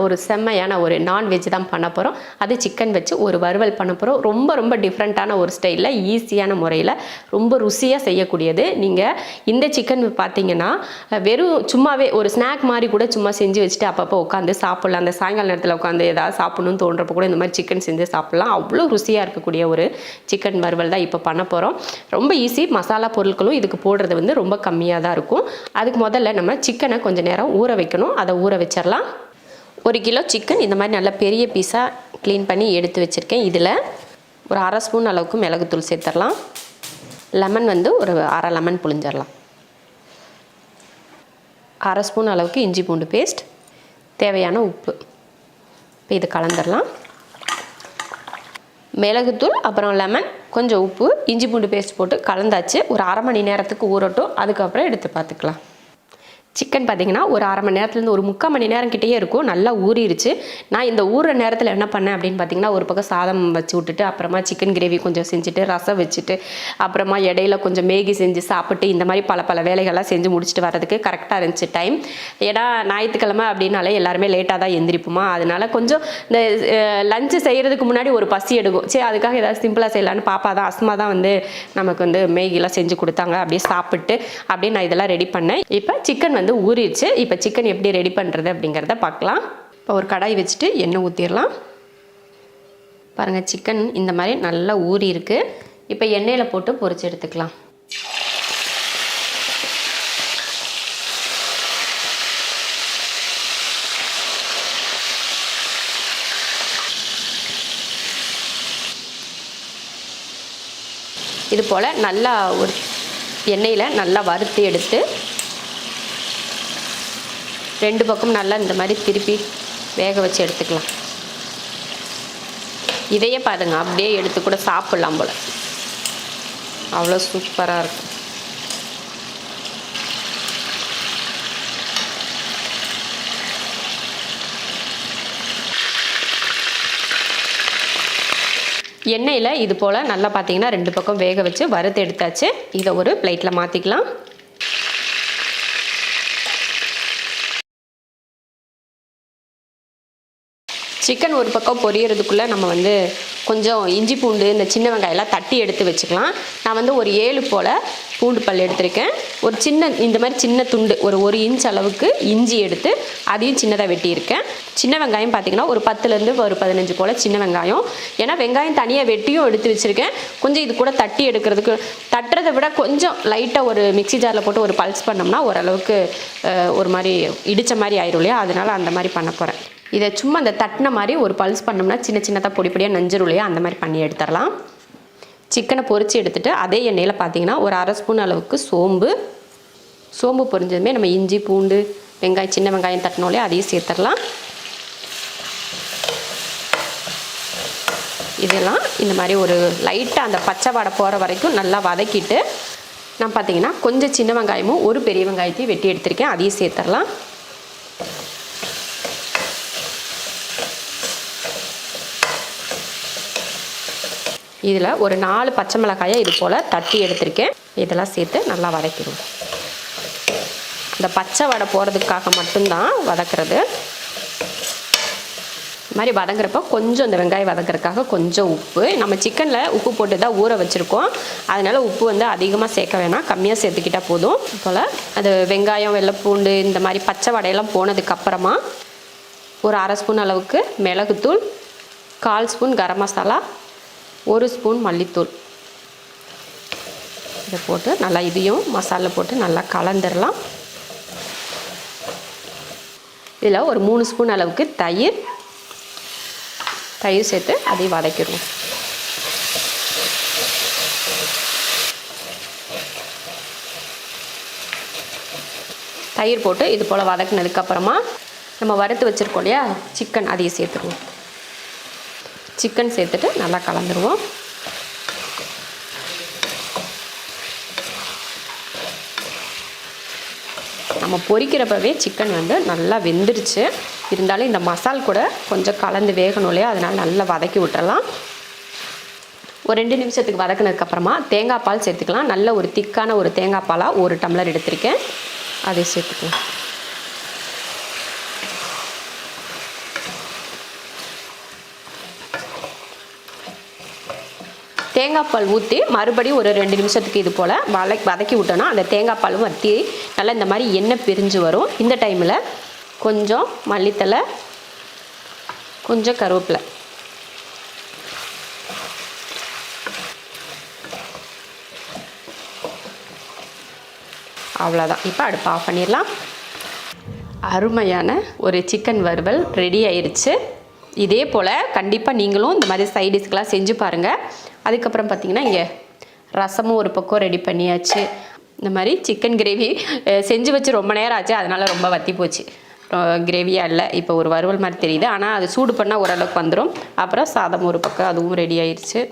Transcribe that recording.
ஒரு செம்மையான ஒரு நான்வெஜ் தான் பண்ண போகிறோம். அது சிக்கன் வச்சு ஒரு வறுவல் பண்ண போகிறோம். ரொம்ப ரொம்ப டிஃப்ரெண்ட்டான ஒரு ஸ்டைலில் ஈஸியான முறையில் ரொம்ப ருசியாக செய்யக்கூடியது. நீங்கள் இந்த சிக்கன் பார்த்தீங்கன்னா வெறும் சும்மாவே ஒரு ஸ்நாக் மாதிரி கூட சும்மா செஞ்சு வச்சுட்டு அப்பப்போ உட்காந்து சாப்பிட்லாம். அந்த சாயங்கால நேரத்தில் உட்காந்து ஏதாவது சாப்பிடணும்னு தோன்றப்போ கூட இந்த மாதிரி சிக்கன் செஞ்சு சாப்பிட்லாம். அவ்வளோ ருசியாக இருக்கக்கூடிய ஒரு சிக்கன் வறுவல் தான் இப்போ பண்ண போகிறோம். ரொம்ப ஈஸி. மசாலா பொருட்களும் இதுக்கு போடுறது வந்து ரொம்ப கம்மியாக தான் இருக்கும். அதுக்கு முதல்ல நம்ம சிக்கனை கொஞ்சம் நேரம் ஊற வைக்கணும். அதை ஊற வச்சிடலாம். 1 கிலோ சிக்கன் இந்த மாதிரி நல்லா பெரிய பீஸாக க்ளீன் பண்ணி எடுத்து வச்சுருக்கேன். இதில் ஒரு 1/2 ஸ்பூன் அளவுக்கு மிளகுத்தூள் சேர்த்துடலாம். லெமன் வந்து ஒரு 1/2 லெமன் புழிஞ்சிடலாம். 1/2 ஸ்பூன் அளவுக்கு இஞ்சி பூண்டு பேஸ்ட், தேவையான உப்பு. இப்போ இது கலந்துடலாம். மிளகுத்தூள் அப்புறம் லெமன் கொஞ்சம் உப்பு இஞ்சி பூண்டு பேஸ்ட் போட்டு கலந்தாச்சு. ஒரு 1/2 மணி நேரத்துக்கு ஊறட்டும். அதுக்கப்புறம் எடுத்து பார்த்துக்கலாம். சிக்கன் பார்த்திங்கன்னா ஒரு 1/2 மணி நேரத்துலேருந்து ஒரு 3/4 மணி நேரம் கிட்டேயே இருக்கும். நல்லா ஊறிடுச்சு. நான் இந்த ஊறுற நேரத்தில் என்ன பண்ணேன் அப்படின்னு பார்த்திங்கன்னா, ஒரு பக்கம் சாதம் வச்சு விட்டுட்டு அப்புறமா சிக்கன் கிரேவி கொஞ்சம் செஞ்சுட்டு ரசம் வச்சுட்டு அப்புறமா இடையில கொஞ்சம் மேகி செஞ்சு சாப்பிட்டு இந்த மாதிரி பல வேலைகள்லாம் செஞ்சு முடிச்சுட்டு வரதுக்கு கரெக்டாக இருந்துச்சு டைம். ஏன்னா ஞாயிற்றுக்கிழமை அப்படின்னாலே எல்லாருமே லேட்டாக தான் எந்திரிப்போமா. அதனால கொஞ்சம் இந்த லஞ்சு செய்கிறதுக்கு முன்னாடி ஒரு பசி எடுக்கும். சரி அதுக்காக ஏதாவது சிம்பிளாக செய்யலான்னு பாப்பா தான் அஸ்மா தான் வந்து நமக்கு வந்து மேகிலாம் செஞ்சு கொடுத்தாங்க. அப்படியே சாப்பிட்டு அப்படியே நான் இதெல்லாம் ரெடி பண்ணேன். இப்போ சிக்கன் வந்து ஊறிடுச்சு. இப்போ சிக்கன் எப்படி ரெடி பண்ணுறது அப்படிங்கிறத பார்க்கலாம். இப்போ ஒரு கடாய் வச்சுட்டு எண்ணெய் ஊற்றிடலாம். பாருங்கள் சிக்கன் இந்த மாதிரி நல்லா ஊறி இருக்கு. இப்போ எண்ணெயில் போட்டு பொரிச்சு எடுத்துக்கலாம். இது போல் நல்லா ஒரு எண்ணெயில் நல்லா வறுத்து எடுத்து 2 பக்கம் நல்லா இந்த மாதிரி திருப்பி வேக வச்சு எடுத்துக்கலாம். இதையே பாருங்க அப்படியே எடுத்து கூட சாப்பிட்லாம் போல். அவ்வளோ சூப்பராக இருக்கும். எண்ணெயில் இது போல் நல்லா பார்த்தீங்கன்னா 2 பக்கம் வேக வச்சு வறுத்து எடுத்தாச்சு. இதை ஒரு பிளேட்டில் மாற்றிக்கலாம். சிக்கன் ஒரு பக்கம் பொரியறதுக்குள்ளே நம்ம வந்து கொஞ்சம் இஞ்சி பூண்டு இந்த சின்ன வெங்காயம்லாம் தட்டி எடுத்து வச்சுக்கலாம். நான் வந்து ஒரு 7 போல் பூண்டு பல் எடுத்திருக்கேன். ஒரு சின்ன இந்த மாதிரி சின்ன துண்டு ஒரு 1 இன்ச் அளவுக்கு இஞ்சி எடுத்து அதையும் சின்னதாக வெட்டியிருக்கேன். சின்ன வெங்காயம் பார்த்திங்கன்னா ஒரு 10லேருந்து ஒரு 15 போல் சின்ன வெங்காயம். ஏன்னா வெங்காயம் தனியாக வெட்டியும் எடுத்து வச்சுருக்கேன். கொஞ்சம் இது கூட தட்டி எடுக்கிறதுக்கு தட்டுறதை விட கொஞ்சம் லைட்டாக ஒரு மிக்ஸி ஜாரில் போட்டு ஒரு பல்ஸ் பண்ணோம்னா ஓரளவுக்கு ஒரு மாதிரி இடித்த மாதிரி ஆயிரும் இல்லையா. அதனால் அந்த மாதிரி பண்ண போகிறேன். இதை சும்மா அந்த தட்டின மாதிரி ஒரு பல்ஸ் பண்ணோம்னா சின்ன சின்னதாக பொடியாக நஞ்சிரும் இல்லையா. அந்த மாதிரி பண்ணி எடுத்துடலாம். சிக்கனை பொரித்து எடுத்துகிட்டு அதே எண்ணெயில் பார்த்தீங்கன்னா ஒரு 1/2 ஸ்பூன் அளவுக்கு சோம்பு பொரிஞ்சதுமே நம்ம இஞ்சி பூண்டு வெங்காயம் சின்ன வெங்காயம் தட்டினோம் இல்லையா அதையும் சேர்த்துடலாம். இதெல்லாம் இந்த மாதிரி ஒரு லைட்டாக அந்த பச்சை வாடை போகிற வரைக்கும் நல்லா வதக்கிட்டு நான் பார்த்தீங்கன்னா கொஞ்சம் சின்ன வெங்காயமும் ஒரு பெரிய வெங்காயத்தையும் வெட்டி எடுத்திருக்கேன். அதையும் சேர்த்துடலாம். இதில் ஒரு 4 பச்சை மிளகாயை இது போல் தட்டி எடுத்திருக்கேன். இதெல்லாம் சேர்த்து நல்லா வதக்கிடுவோம். இந்த பச்சை வடை போகிறதுக்காக மட்டும்தான் வதக்கிறது. இது மாதிரி வதங்குறப்போ கொஞ்சம் இந்த வெங்காயம் வதங்குறதுக்காக கொஞ்சம் உப்பு. நம்ம சிக்கனில் உப்பு போட்டு தான் ஊற வச்சுருக்கோம். அதனால் உப்பு வந்து அதிகமாக சேர்க்க வேணாம், கம்மியாக சேர்த்துக்கிட்டால் போதும். போல் அது வெங்காயம் வெள்ளைப்பூண்டு இந்த மாதிரி பச்சை வடையெல்லாம் போனதுக்கப்புறமா ஒரு 1/2 ஸ்பூன் அளவுக்கு மிளகுத்தூள், 1/4 ஸ்பூன் கரம் மசாலா, 1 ஸ்பூன் மல்லித்தூள் இதை போட்டு நல்லா இதையும் மசாலா போட்டு நல்லா கலந்துடலாம். இதில் ஒரு 3 ஸ்பூன் அளவுக்கு தயிர் சேர்த்து அதையும் வதக்கிடுவோம். தயிர் போட்டு இது போல் வதக்கினதுக்கப்புறமா நம்ம வறுத்து வச்சுருக்கோம் இல்லையா சிக்கன் அதையும் சேர்த்துருவோம். சிக்கன் சேர்த்துட்டு நல்லா கலந்துருவோம். நம்ம பொரிக்கிறப்பவே சிக்கன் வந்து நல்லா வெந்துருச்சு. இருந்தாலும் இந்த மசால் கூட கொஞ்சம் கலந்து வேகணும் இல்லையா, அதனால் நல்லா வதக்கி விட்டுறலாம். ஒரு 2 நிமிஷத்துக்கு வதக்கினதுக்கப்புறமா தேங்காய் பால் சேர்த்துக்கலாம். நல்ல ஒரு திக்கான ஒரு தேங்காய் பாலாக 1 டம்ளர் எடுத்திருக்கேன். அதை சேர்த்துக்கலாம். தேங்காய் பால் ஊற்றி மறுபடியும் ஒரு 2 நிமிஷத்துக்கு இது போல் வதக்கி விட்டோன்னா அந்த தேங்காய் பாலும் வற்றி நல்லா இந்த மாதிரி எண்ணெய் பிரிஞ்சு வரும். இந்த டைமில் கொஞ்சம் மல்லித்தலை, கொஞ்சம் கருவேப்பிலை, அவ்வளோதான். இப்போ அடுப்பு ஆஃப் பண்ணிடலாம். அருமையான ஒரு சிக்கன் வறுவல் ரெடி ஆயிடுச்சு. இதே போல் கண்டிப்பாக நீங்களும் இந்த மாதிரி சைடிஷ்க்கெலாம் செஞ்சு பாருங்கள். அதுக்கப்புறம் பார்த்திங்கன்னா இங்கே ரசமும் ஒரு பக்கம் ரெடி பண்ணியாச்சு. இந்த மாதிரி சிக்கன் கிரேவி செஞ்சு வச்சு ரொம்ப நேரம் ஆச்சு, அதனால் ரொம்ப வற்றி போச்சு. கிரேவியாக இல்லை, இப்போ ஒரு வறுவல் மாதிரி தெரியுது. ஆனால் அது சூடு பண்ணால் ஓரளவுக்கு வந்துடும். அப்புறம் சாதம் ஒரு பக்கம் அதுவும் ரெடி ஆயிடுச்சு.